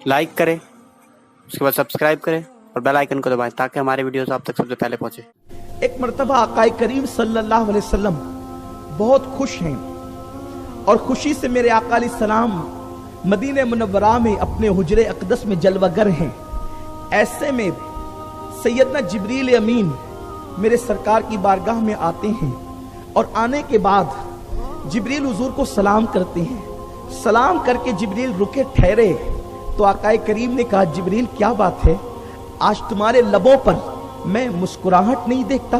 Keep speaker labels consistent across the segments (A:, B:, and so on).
A: Like करें, उसके बाद सब्सक्राइब करें और बेल आइकन को दबाएं ताकि हमारे वीडियोस आप तक सबसे पहले पहुंचे।
B: एक मर्तबा आकाए करीम सल्लल्लाहु अलैहि वसल्लम बहुत खुश हैं और खुशी से मेरे आका अलैहिस्सलाम मदीने मुनव्वरा में अपने हुजरे अक़दस में जलवागर हैं। ऐसे में सैयदना जिब्रील अमीन मेरे सरकार की बारगाह में आते हैं और आने के बाद जिब्रील हुजूर को सलाम करते हैं। सलाम करके जिब्रील रुके ठहरे तो आकाए करीम ने कहा, जिब्रील क्या बात है, आज तुम्हारे लबों पर मैं मुस्कुराहट नहीं देखता,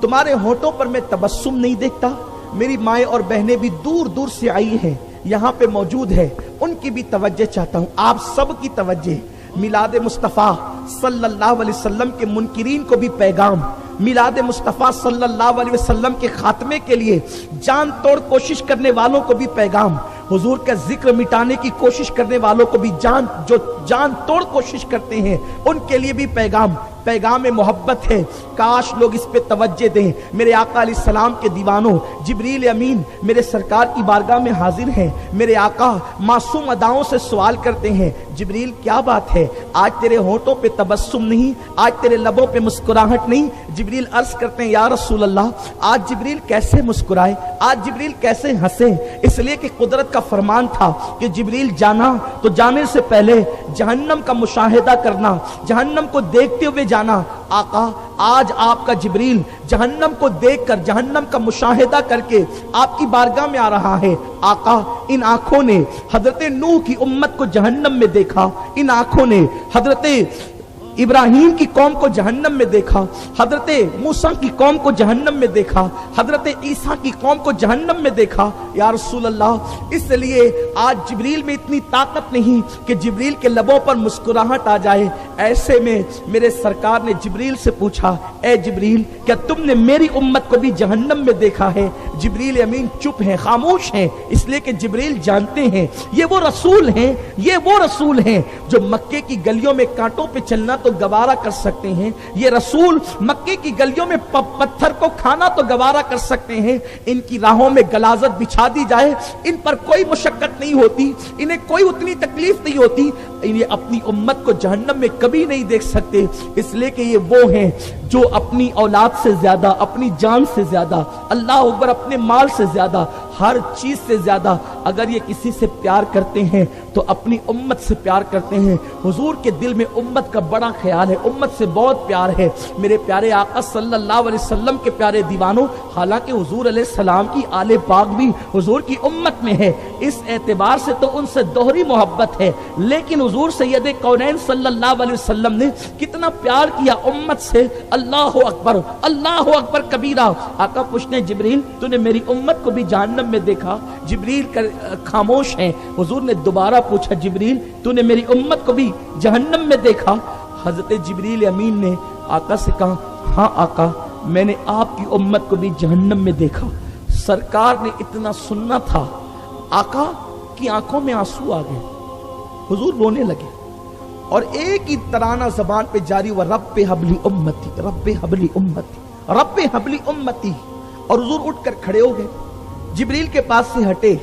B: तुम्हारे होठों पर मैं तबस्सुम नहीं देखता। मेरी माएँ और बहनें भी दूर दूर से आई हैं, यहाँ पे मौजूद है, उनकी भी तवज्जो चाहता हूँ, आप सब की तवज्जो। मिलाद मुस्तफ़ा सल्लल्लाहु अलैहि वसल्लम के मुनकिरीन को भी पैगाम, मिलाद मुस्तफ़ा सल्लल्लाहु अलैहि वसल्लम के खात्मे के लिए जान तोड़ कोशिश करने वालों को भी पैगाम, हुजूर का जिक्र मिटाने की कोशिश करने वालों को भी जो जान तोड़ कोशिश करते हैं उनके लिए भी पैगाम मोहब्बत है। काश लोग इस पे तवज्जो दें। मेरे आका अलैहिस्सलाम के दीवानों, जिब्रील अमीन मेरे सरकार की बारगाह में हाजिर हैं। मेरे आका मासूम अदाओं से सवाल करते हैं, जिब्रील क्या बात है, आज तेरे होठों पे तबस्सुम नहीं, आज तेरे लबों पे मुस्कुराहट नहीं। जिब्रील अर्ज करते हैं, या रसूल अल्लाह, आज जिब्रील कैसे मुस्कुराए, आज जिब्रील कैसे हंसे। इसलिए कि कुदरत का फरमान था कि जिब्रील जाना तो जाने से पहले जहन्नम का मुशाहिदा करना, जहन्नम को देखते हुए जाना। आका आज आपका जिब्रील जहन्नम को देखकर, जहन्नम का मुशाहिदा करके आपकी बारगाह में आ रहा है। आका इन आंखों ने हजरत नूह की उम्मत को जहन्नम में देखा, इन आंखों ने हजरत इब्राहिम की कौम को जहन्नम में देखा, हजरत मूसा की कौम को जहन्नम में देखा, हजरत ईसा की कौम को जहन्नम में देखा। या रसूल अल्लाह, इसलिए आज जिब्रील में इतनी ताकत नहीं कि जिब्रील के लबों पर मुस्कुराहट आ जाए। ऐसे में मेरे सरकार ने जिब्रील से पूछा, ए जिब्रील, क्या तुमने मेरी उम्मत को भी जहन्नम में देखा है? जिब्रील अमीन चुप हैं, खामोश हैं, इसलिए कि जिब्रील जानते हैं ये वो रसूल हैं, ये वो रसूल हैं जो मक्के की गलियों में कांटों पे चलना तो गवारा कर सकते हैं। ये रसूल मक्के की गलियों में पत्थर को खाना तो गवारा कर सकते हैं। इनकी राहों में गलाजत बिछा दी जाए, इन पर कोई मुशक्कत नहीं होती, इन्हें कोई उतनी तकलीफ नहीं होती। ये अपनी उम्मत को जहन्नम में कभी नहीं देख सकते, इसलिए कि ये वो हैं जो अपनी औलाद से ज्यादा, अपनी जान से ज्यादा, अल्लाह अकबर, अपने माल से ज्यादा, हर चीज से ज्यादा अगर ये किसी से प्यार करते हैं तो अपनी उम्मत से प्यार करते हैं। हुजूर के दिल में उम्मत का बड़ा ख्याल है, उम्मत से बहुत प्यार है। मेरे प्यारे आका सल्लल्लाहु अलैहि वसल्लम के प्यारे दीवानों, हालांकि हुजूर अलैहिस्सलाम की आले पाक भी हुजूर की उम्मत में है, इस एतबार से तो उनसे दोहरी मोहब्बत है। लेकिन हुजूर सैयद कौनैन सल्लल्लाहु अलैहि वसल्लम ने कितना प्यार किया उम्मत से। अल्लाहु अकबर कबीरा। आका पूछने, जिब्रील तूने मेरी उम्मत को भी जहन्नम में देखा? जिब्रील खामोश हैं। हुजूर ने दोबारा पूछा, जिब्रील तूने मेरी उम्मत को भी जहन्नम में देखा? हजरत जिब्रील अमीन ने आका से कहा, हाँ आका, मैंने आपकी उम्मत को भी जहन्नम में देखा। सरकार ने इतना सुनना था, आका की आंखों में आंसू आ गए, हुजूर रोने लगे और एक ही तराना जबान पे जारी हुआ, रब्बे हबली उम्मती, रब्बे हबली उम्मती, रब्बे हबली उम्मती। और हुजूर उठकर खड़े हो गए, जिब्रील के पास से हटे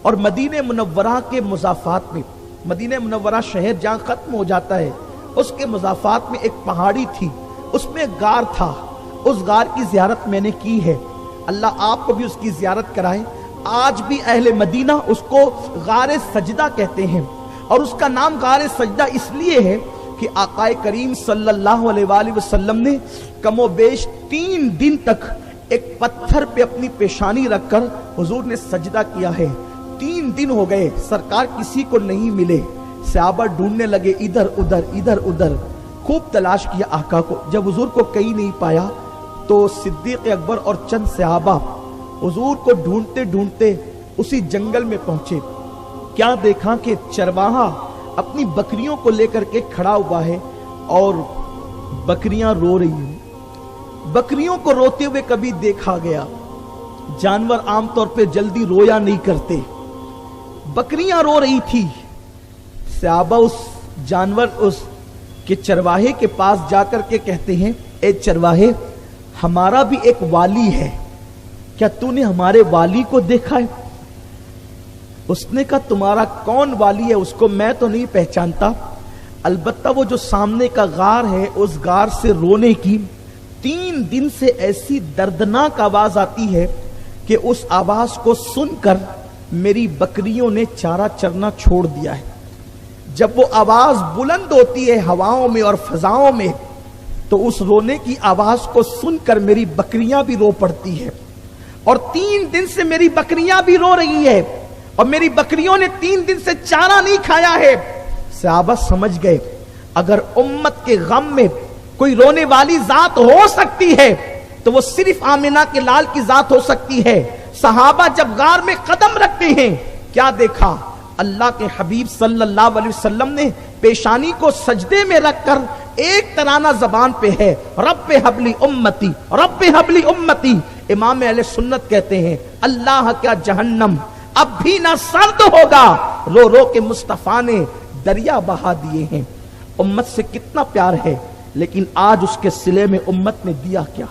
B: और मदीने मुनव्वरा के मुज़ाफ़ात में, मदीने मुनव्वरा शहर जहाँ खत्म हो जाता है उसके मुज़ाफ़ात में एक पहाड़ी थी, उसमें गार था। उस गार की ज़ियारत मैंने की है, अल्लाह आपको भी उसकी ज़ियारत कराए। आज भी अहले मदीना उसको गारे सजदा कहते हैं और उसका नाम गारे सजदा इसलिए है कि आकाए करीम सल्लल्लाहु अलैहि वसल्लम ने कमोबेश 3 दिन तक एक पत्थर पे अपनी पेशानी रखकर हुजूर ने सजदा किया है। 3 दिन हो गए, सरकार किसी को नहीं मिले। सहाबा ढूंढने लगे इधर उधर, इधर उधर, खूब तलाश किया आका को। जब हुजूर को कहीं नहीं पाया तो सिद्दीक अकबर और चंद सहाबा हुजूर को ढूंढते ढूंढते उसी जंगल में पहुंचे। क्या देखा कि चरवाहा अपनी बकरियों को लेकर के खड़ा हुआ है और बकरियां रो रही हैं। बकरियों को रोते हुए कभी देखा गया? जानवर आमतौर पे जल्दी रोया नहीं करते, बकरियां रो रही थी। सहाबा उस जानवर, उस के चरवाहे के पास जाकर के कहते हैं, ए चरवाहे, हमारा भी एक वाली है, क्या तूने हमारे वाली को देखा है? उसने कहा तुम्हारा कौन वाली है, उसको मैं तो नहीं पहचानता, अलबत्ता वो जो सामने का गार है उस गार से रोने की 3 दिन से ऐसी दर्दनाक आवाज आती है कि उस आवाज को सुनकर मेरी बकरियों ने चारा चरना छोड़ दिया है। जब वो आवाज बुलंद होती है हवाओं में और फजाओं में, तो उस रोने की आवाज को सुनकर मेरी बकरियां भी रो पड़ती है, और 3 दिन से मेरी बकरियां भी रो रही है, और मेरी बकरियों ने 3 दिन से चारा नहीं खाया है। सहाबा समझ गए अगर उम्मत के गम में कोई रोने वाली जात हो सकती है तो वो सिर्फ आमिना के लाल की जात हो सकती है। सहाबा जब गार में कदम रखते हैं, क्या देखा, अल्लाह के हबीब सल्लल्लाहु अलैहि वसल्लम ने पेशानी को सजदे में रखकर एक तराना जबान पे है, रब्बे हबली उम्मती, रब्बे हबली उम्मती। इमाम अहले सुन्नत कहते हैं अल्लाह क्या जहन्नम अब भी ना सर्द होगा, रो रो के मुस्तफा ने दरिया बहा दिए हैं। उम्मत से कितना प्यार है, लेकिन आज उसके सिले में उम्मत ने दिया क्या।